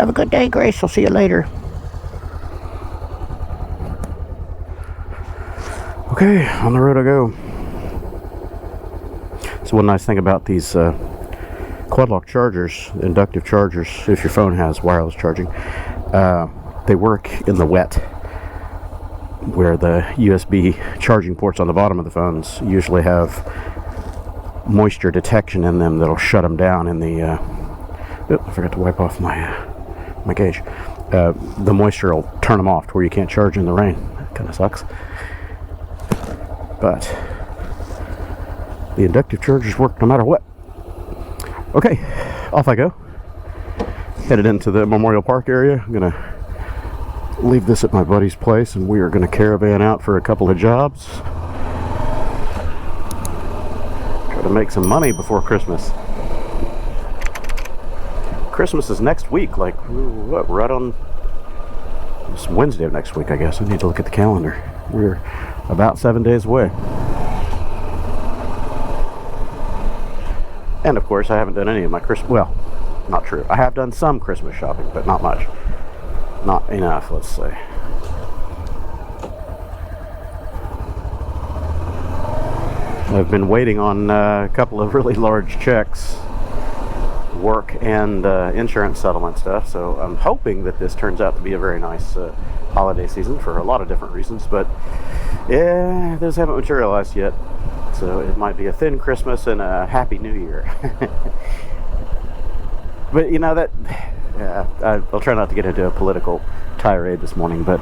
Have a good day, Grace. I'll see you later. Okay, on the road I go. So one nice thing about these quad lock chargers, inductive chargers, if your phone has wireless charging, they work in the wet, where the USB charging ports on the bottom of the phones usually have moisture detection in them that'll shut them down in the I forgot to wipe off my gauge. The moisture will turn them off to where you can't charge in the rain. That kind of sucks. But the inductive chargers work no matter what. Okay, off I go. Headed into the Memorial Park area. I'm gonna leave this at my buddy's place, and we are gonna caravan out for a couple of jobs. Try to make some money before Christmas. Christmas is next week, like, what, right on, it's Wednesday of next week, I guess. I need to look at the calendar. We're about 7 days away. And of course, I haven't done any of my Christmas, well, not true. I have done some Christmas shopping, but not much. Not enough, let's say. I've been waiting on a couple of really large checks, work and insurance settlement stuff, so I'm hoping that this turns out to be a very nice holiday season for a lot of different reasons, but yeah, those haven't materialized yet, so it might be a thin Christmas and a happy New Year. But you know, that I'll try not to get into a political tirade this morning, but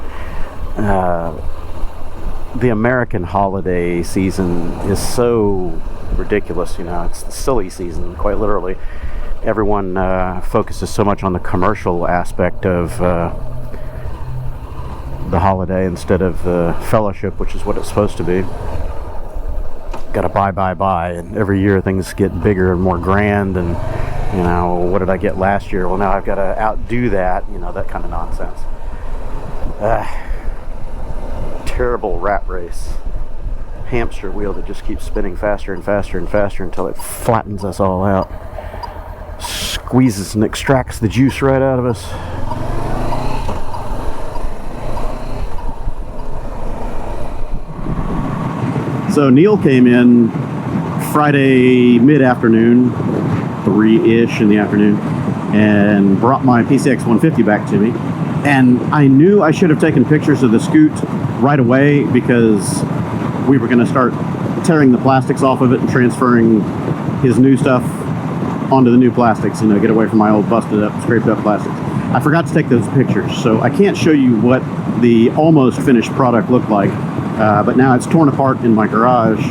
the American holiday season is so ridiculous. You know, it's the silly season, quite literally. Everyone focuses so much on the commercial aspect of the holiday instead of the fellowship, which is what it's supposed to be. Got to buy, and every year things get bigger and more grand, and you know, what did I get last year? Well, now I've got to outdo that, you know, that kind of nonsense. Terrible rat race. Hamster wheel that just keeps spinning faster and faster and faster until it flattens us all out. Squeezes and extracts the juice right out of us. So Neil came in Friday mid-afternoon, 3-ish in the afternoon, and brought my PCX150 back to me. And I knew I should have taken pictures of the scoot right away, because we were going to start tearing the plastics off of it and transferring his new stuff onto the new plastics, you know, get away from my old busted up, scraped up plastics. I forgot to take those pictures, so I can't show you what the almost finished product looked like, but now it's torn apart in my garage.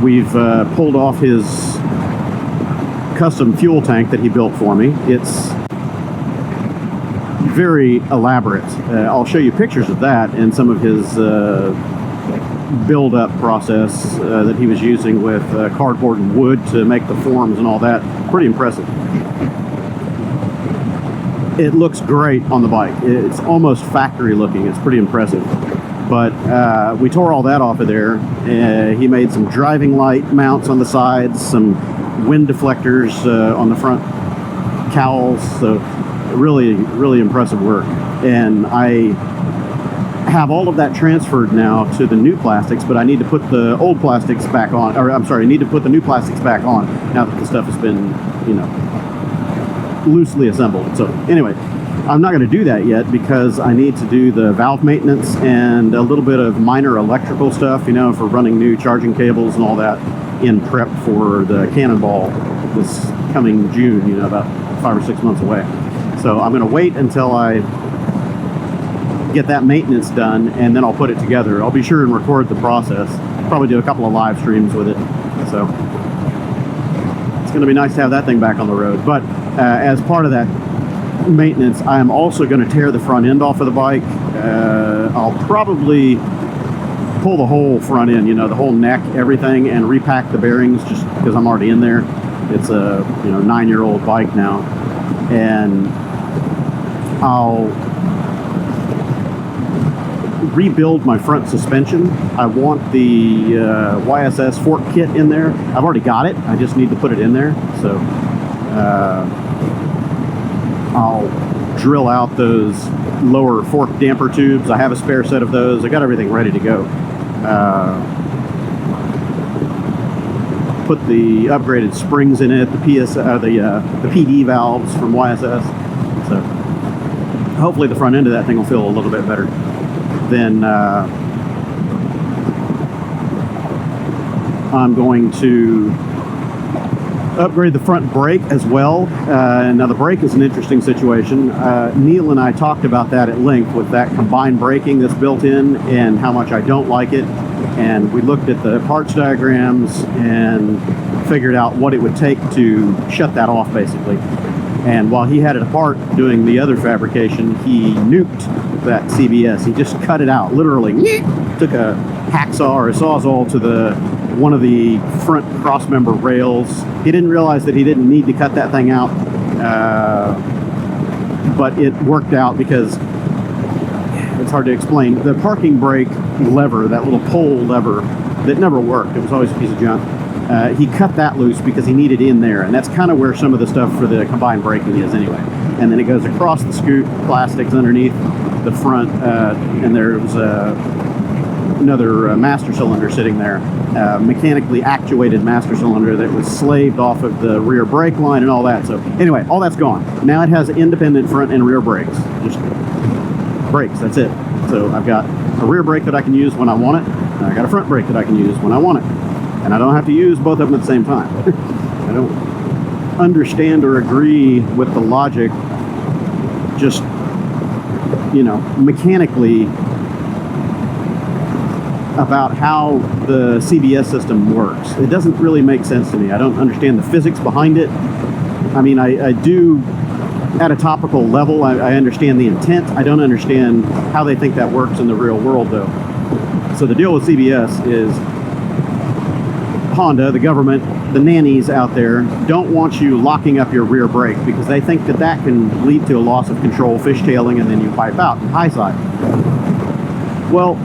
We've pulled off his custom fuel tank that he built for me. It's very elaborate. I'll show you pictures of that and some of his build-up process that he was using with cardboard and wood to make the forms and all that. Pretty impressive. It looks great on the bike. It's almost factory looking. It's pretty impressive. But we tore all that off of there. He made some driving light mounts on the sides, some wind deflectors on the front cowls. So really, really impressive work. And I have all of that transferred now to the new plastics, but I need to put the old plastics back on, or I'm sorry, I need to put the new plastics back on now that the stuff has been, you know, loosely assembled. So anyway, I'm not going to do that yet because I need to do the valve maintenance and a little bit of minor electrical stuff, you know, for running new charging cables and all that in prep for the Cannonball this coming June, you know, about 5 or 6 months away. So I'm going to wait until I get that maintenance done, and then I'll put it together. I'll be sure and record the process. Probably do a couple of live streams with it. So it's going to be nice to have that thing back on the road. But as part of that maintenance, I am also going to tear the front end off of the bike. I'll probably pull the whole front end, you know, the whole neck, everything, and repack the bearings just because I'm already in there. It's a 9-year-old bike now, and I'll rebuild my front suspension. I want the YSS fork kit in there. I've already got it. I just need to put it in there. So I'll drill out those lower fork damper tubes. I have a spare set of those. I got everything ready to go. Put the upgraded springs in it, the PD valves from YSS. So hopefully the front end of that thing will feel a little bit better. Then I'm going to upgrade the front brake as well. Now the brake is an interesting situation. Neil and I talked about that at length with that combined braking that's built in and how much I don't like it. And we looked at the parts diagrams and figured out what it would take to shut that off basically. And while he had it apart doing the other fabrication, he nuked that CBS. He just cut it out, literally. Took a hacksaw or a sawzall to one of the front crossmember rails. He didn't realize that he didn't need to cut that thing out, but it worked out because it's hard to explain. The parking brake lever, that little pole lever that never worked, it was always a piece of junk. He cut that loose because he needed in there, and that's kind of where some of the stuff for the combined braking is anyway. And then it goes across the scoot, plastics underneath the front, and there's another master cylinder sitting there, mechanically actuated master cylinder that was slaved off of the rear brake line and all that. So anyway, all that's gone. Now it has independent front and rear brakes. Just brakes, that's it. So I've got a rear brake that I can use when I want it, and I got a front brake that I can use when I want it. And I don't have to use both of them at the same time. I don't understand or agree with the logic, just, you know, mechanically about how the CBS system works. It doesn't really make sense to me. I don't understand the physics behind it. I mean, I do at a topical level. I understand the intent. I don't understand how they think that works in the real world, though. So the deal with CBS is Honda, the government, the nannies out there don't want you locking up your rear brake because they think that that can lead to a loss of control, fishtailing, and then you pipe out in high side. Well,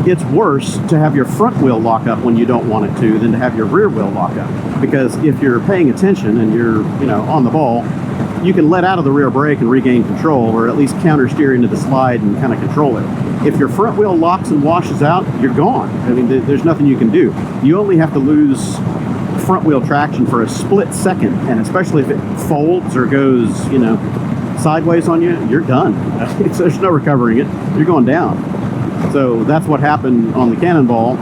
it's worse to have your front wheel lock up when you don't want it to than to have your rear wheel lock up. Because if you're paying attention and you're, you know, on the ball, you can let out of the rear brake and regain control, or at least counter steer into the slide and kind of control it. If your front wheel locks and washes out, you're gone. I mean, there's nothing you can do. You only have to lose front wheel traction for a split second, and especially if it folds or goes, you know, sideways on you, you're done. There's no recovering it. You're going down. So that's what happened on the Cannonball,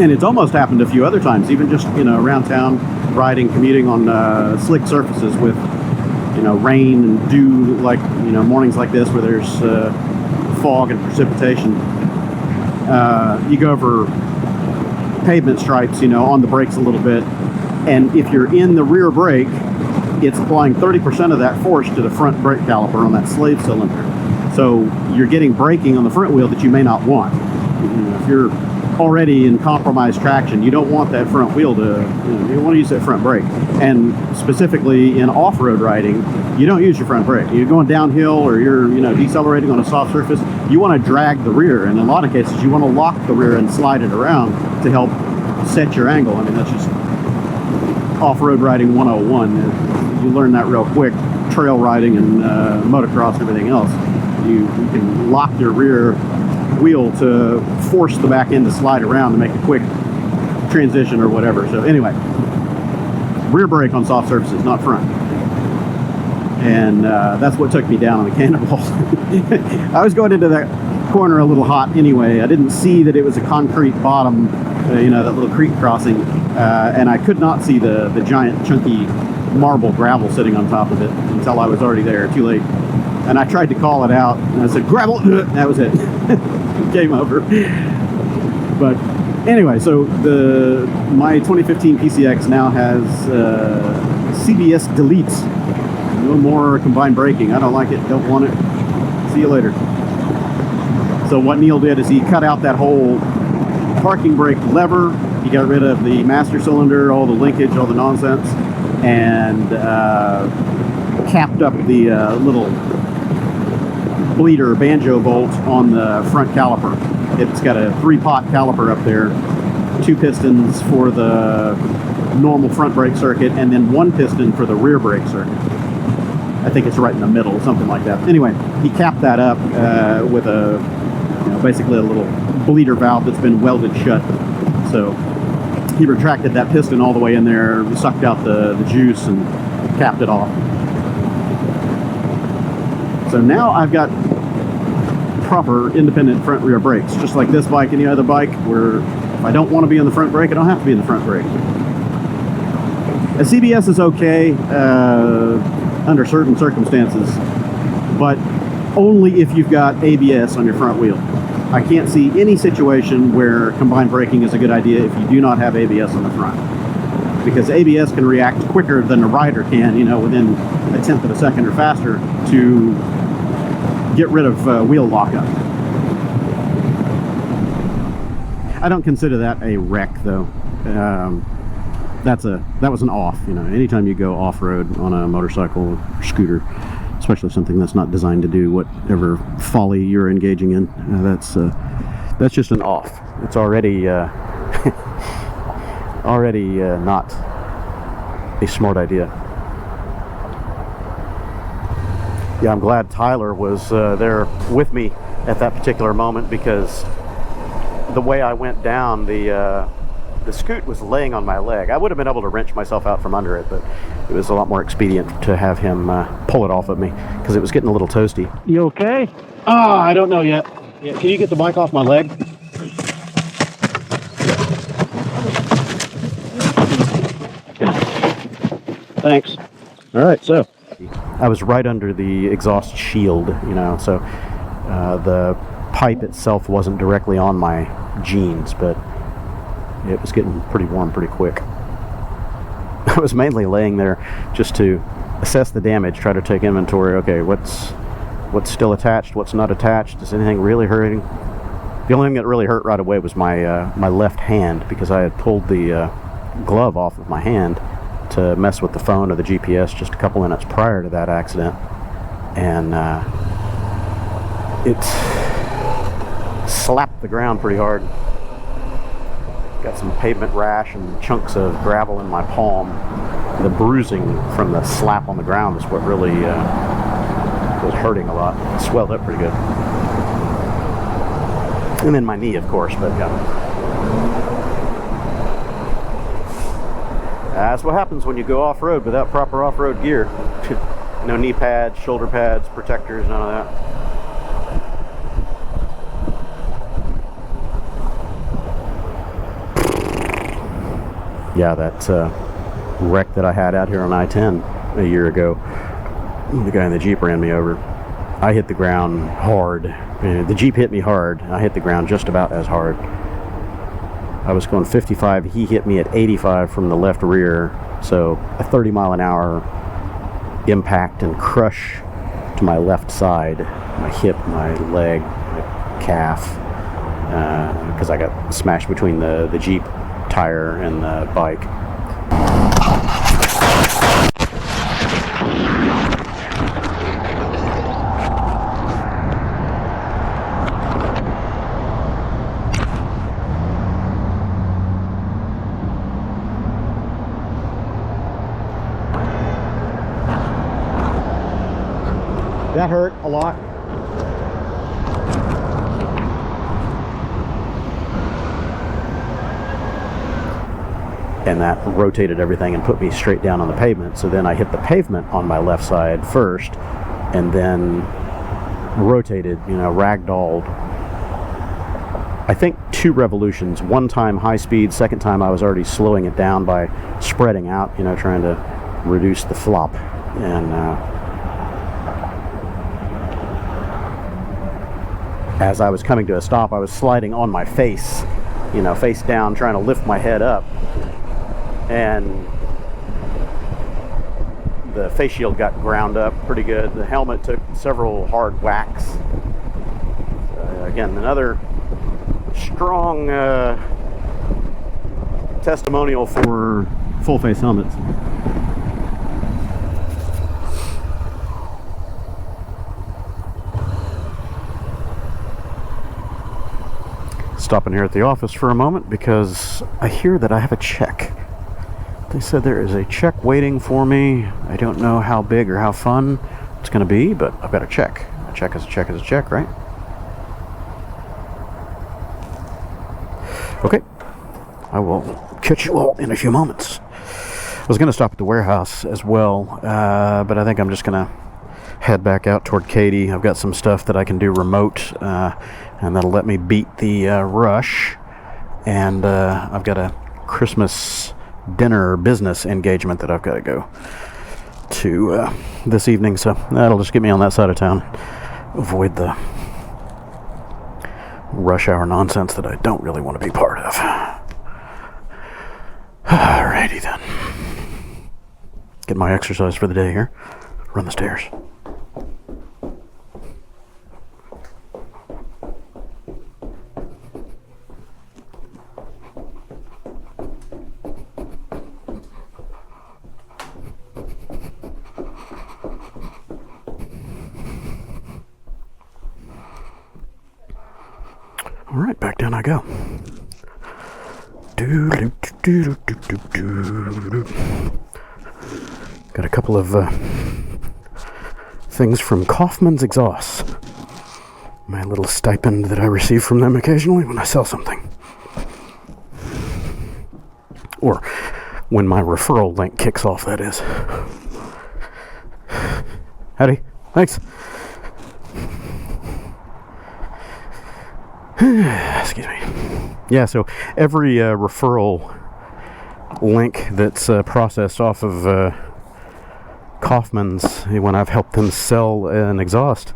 and it's almost happened a few other times, even just, you know, around town, riding, commuting on slick surfaces with, you know, rain and dew, like, you know, mornings like this where there's fog and precipitation. You go over pavement stripes, you know, on the brakes a little bit, and if you're in the rear brake, it's applying 30% of that force to the front brake caliper on that slave cylinder. So you're getting braking on the front wheel that you may not want. You know, if you're already in compromised traction, you don't want that front wheel to, you want to use that front brake. And specifically in off-road riding, you don't use your front brake. You're going downhill or you're, you know, decelerating on a soft surface, you want to drag the rear. And in a lot of cases, you want to lock the rear and slide it around to help set your angle. I mean, that's just off-road riding 101. You learn that real quick. Trail riding and motocross and everything else. You can lock your rear wheel to force the back end to slide around to make a quick transition or whatever. So anyway, rear brake on soft surfaces, not front. And that's what took me down on the Cannonball. I was going into that corner a little hot anyway. I didn't see that it was a concrete bottom, you know, that little creek crossing, and I could not see the giant chunky marble gravel sitting on top of it until I was already there, too late. And I tried to call it out, and I said, gravel, that was it. Game over. But anyway, so my 2015 PCX now has CBS deletes. No more combined braking. I don't like it, don't want it. See you later. So what Neil did is he cut out that whole parking brake lever. He got rid of the master cylinder, all the linkage, all the nonsense, and capped up the little bleeder banjo bolt on the front caliper. It's got a 3-pot caliper up there, 2 pistons for the normal front brake circuit, and then 1 piston for the rear brake circuit. I think it's right in the middle, something like that. Anyway, he capped that up with a, basically a little bleeder valve that's been welded shut. So he retracted that piston all the way in there, sucked out the juice, and capped it off. So now I've got proper independent front rear brakes, just like this bike, any other bike, where if I don't want to be in the front brake, I don't have to be in the front brake. A CBS is okay under certain circumstances, but only if you've got ABS on your front wheel. I can't see any situation where combined braking is a good idea if you do not have ABS on the front, because ABS can react quicker than the rider can, within a tenth of a second or faster, to get rid of wheel lockup. I don't consider that a wreck, though. That was an off. Anytime you go off-road on a motorcycle or scooter, especially something that's not designed to do whatever folly you're engaging in, that's just an off. It's already not a smart idea. Yeah, I'm glad Tyler was there with me at that particular moment, because the way I went down, the scoot was laying on my leg. I would have been able to wrench myself out from under it, but it was a lot more expedient to have him pull it off of me, because it was getting a little toasty. You okay? I don't know yet. Yeah, can you get the bike off my leg? Thanks. All right, so I was right under the exhaust shield, so the pipe itself wasn't directly on my jeans, but it was getting pretty warm pretty quick. I was mainly laying there just to assess the damage, try to take inventory. Okay, what's still attached, what's not attached, is anything really hurting? The only thing that really hurt right away was my my left hand, because I had pulled the glove off of my hand to mess with the phone or the GPS just a couple minutes prior to that accident, and it slapped the ground pretty hard. Got some pavement rash and chunks of gravel in my palm. The bruising from the slap on the ground is what really was hurting a lot. It swelled up pretty good. And then my knee, of course, but yeah. That's what happens when you go off-road without proper off-road gear. No knee pads, shoulder pads, protectors, none of that. Yeah, that wreck that I had out here on I-10 a year ago, the guy in the Jeep ran me over. I hit the ground hard. The Jeep hit me hard. I hit the ground just about as hard. I was going 55. He hit me at 85 from the left rear. So a 30-mile-an-hour impact and crush to my left side, my hip, my leg, my calf, because I got smashed between the Jeep tire and the bike. That hurt a lot. And that rotated everything and put me straight down on the pavement. So then I hit the pavement on my left side first, and then rotated, ragdolled. I think 2 revolutions. One time high speed, second time I was already slowing it down by spreading out, trying to reduce the flop. And as I was coming to a stop, I was sliding on my face, face down, trying to lift my head up. And the face shield got ground up pretty good. The helmet took several hard whacks. Again, another strong testimonial for full face helmets. Stopping here at the office for a moment because I hear that I have a check They said there is a check waiting for me. I don't know how big or how fun it's going to be, but I've got a check. A check is a check is a check, right? Okay. I will catch you all in a few moments. I was going to stop at the warehouse as well, but I think I'm just going to head back out toward Katy. I've got some stuff that I can do remote, and that'll let me beat the rush. And I've got a Christmas dinner business engagement that I've got to go to this evening, so that'll just get me on that side of town. Avoid the rush hour nonsense that I don't really want to be part of. Alrighty then. Get my exercise for the day here. Run the stairs. All right, back down I go. Got a couple of things from Coffman's exhausts. My little stipend that I receive from them occasionally when I sell something. Or when my referral link kicks off, that is. Howdy. Thanks. Excuse me. Yeah, so every referral link that's processed off of Coffman's, when I've helped them sell an exhaust,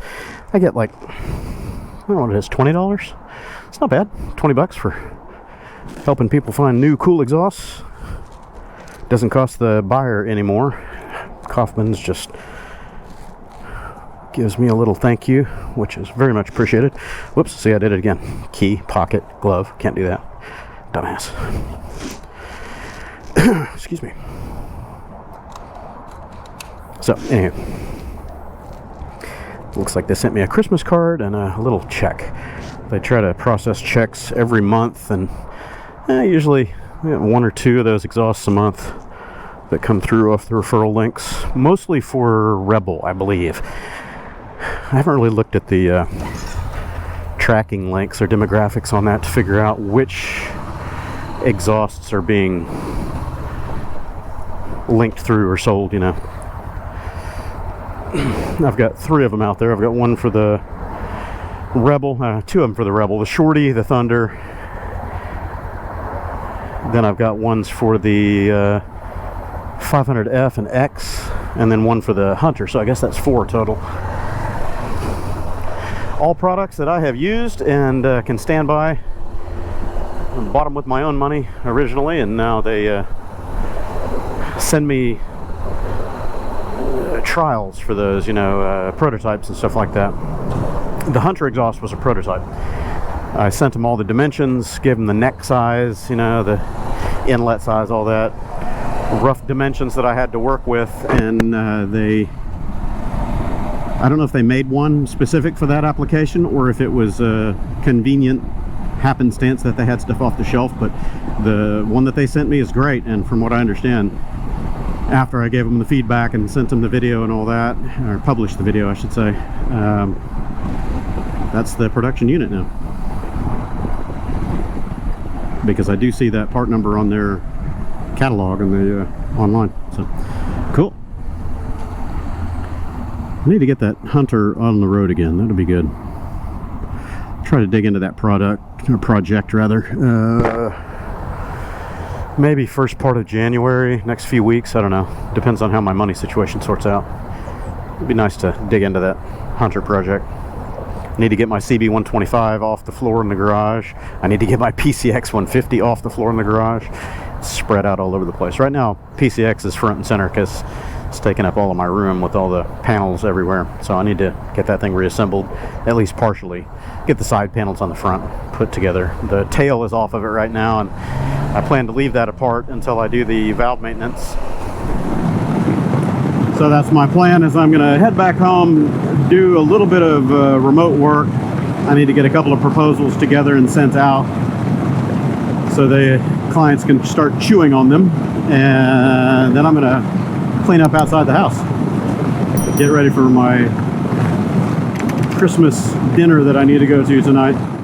I get like, I don't know what it is, $20? It's not bad. $20 for helping people find new cool exhausts. Doesn't cost the buyer anymore. Coffman's just gives me a little thank you, which is very much appreciated. Whoops, see, I did it again. Key, pocket, glove, can't do that. Dumbass. Excuse me. So, anyway, looks like they sent me a Christmas card and a little check. They try to process checks every month, and usually one or two of those exhausts a month that come through off the referral links, mostly for Rebel, I believe. I haven't really looked at the tracking links or demographics on that to figure out which exhausts are being linked through or sold, you know. I've got 3 of them out there. I've got one for the Rebel, 2 of them for the Rebel, the Shorty, the Thunder. Then I've got ones for the 500F and X, and then one for the Hunter, so I guess that's 4 total. All products that I have used and can stand by. I bought them with my own money originally, and now they send me trials for those, you know, prototypes and stuff like that. The Hunter exhaust was a prototype. I sent them all the dimensions, gave them the neck size, you know, the inlet size, all that. Rough dimensions that I had to work with, and I don't know if they made one specific for that application or if it was a convenient happenstance that they had stuff off the shelf, but the one that they sent me is great. And from what I understand, after I gave them the feedback and sent them the video and all that, or published the video I should say, that's the production unit now, because I do see that part number on their catalog and the online. So cool. I need to get that Hunter on the road again. That'll be good. Try to dig into that project rather. Maybe first part of January, next few weeks, I don't know. Depends on how my money situation sorts out. It'd be nice to dig into that Hunter project. I need to get my CB125 off the floor in the garage. I need to get my PCX150 off the floor in the garage. It's spread out all over the place. Right now, PCX is front and center because it's taking up all of my room with all the panels everywhere. So I need to get that thing reassembled, at least partially. Get the side panels on the front put together. The tail is off of it right now, and I plan to leave that apart until I do the valve maintenance. So that's my plan, is I'm gonna head back home, do a little bit of remote work. I need to get a couple of proposals together and sent out so the clients can start chewing on them. and then I'm gonna clean up outside the house, get ready for my Christmas dinner that I need to go to tonight.